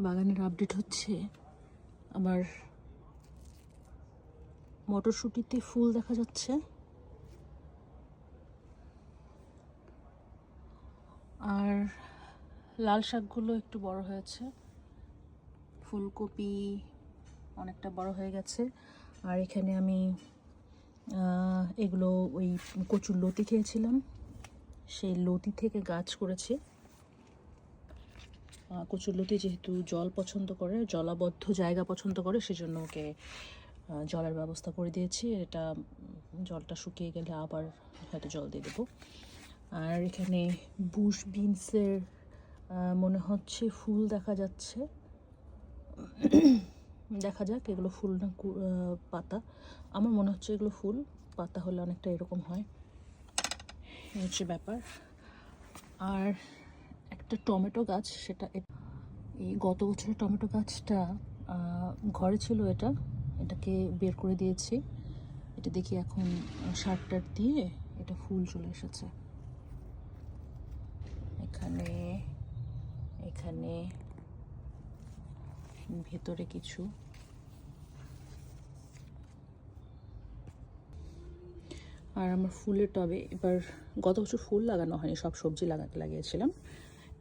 বাগানের আপডেট হচ্ছে। আমার মটরশুঁটিতে ফুল দেখা যাচ্ছে, আর লাল শাকগুলো একটু বড় হয়েছে, ফুলকপি অনেকটা বড় হয়ে গেছে। আর এখানে আমি এগুলো ওই কচুর লতি খেয়েছিলাম, সেই লতি থেকে গাছ করেছি। কচুর লতি যেহেতু জল পছন্দ করে, জলাবদ্ধ জায়গা পছন্দ করে, সেজন্য ওকে জলের ব্যবস্থা করে দিয়েছি। এটা জলটা শুকিয়ে গেলে আবার হয়তো জল দিয়ে দেবো। আর এখানে বুশ বিনসের মনে হচ্ছে ফুল দেখা যাচ্ছে, দেখা যাক এগুলো ফুল না পাতা। আমার মনে হচ্ছে এগুলো ফুল, পাতা হলে অনেকটা এরকম হয়, এই হচ্ছে ব্যাপার। আর একটা টমেটো গাছ, সেটা এই গত বছরের টমেটো গাছটা ঘরে ছিল, এটাকে বের করে দিয়েছি। এটা দেখি এখন সার টার দিয়ে এটা ফুল চলে এসেছে। এখানে এখানে ভেতরে কিছু, আর আমার ফুলের টবে এবার গত বছর ফুল লাগানো হয়নি, সব সবজি লাগিয়েছিলাম।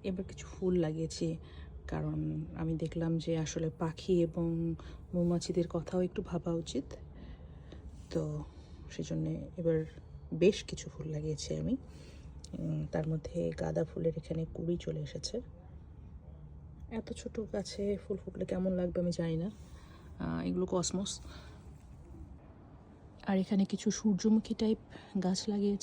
এবার কিছু ফুল লাগিয়েছি, কারণ আমি দেখলাম যে আসলে পাখি এবং মৌমাছিদের কথাও একটু ভাবা উচিত। তো সেজন্য এবার বেশ কিছু ফুল লাগিয়েছি আমি। তার মধ্যে গাঁদা ফুলের এখানে কুড়ি চলে এসেছে। এত ছোট গাছে ফুল ফুটলে কেমন লাগবে আমি জানি না। এগুলো কসমস। আর এখানে কিছু সূর্যমুখী টাইপ গাছ লাগিয়েছি।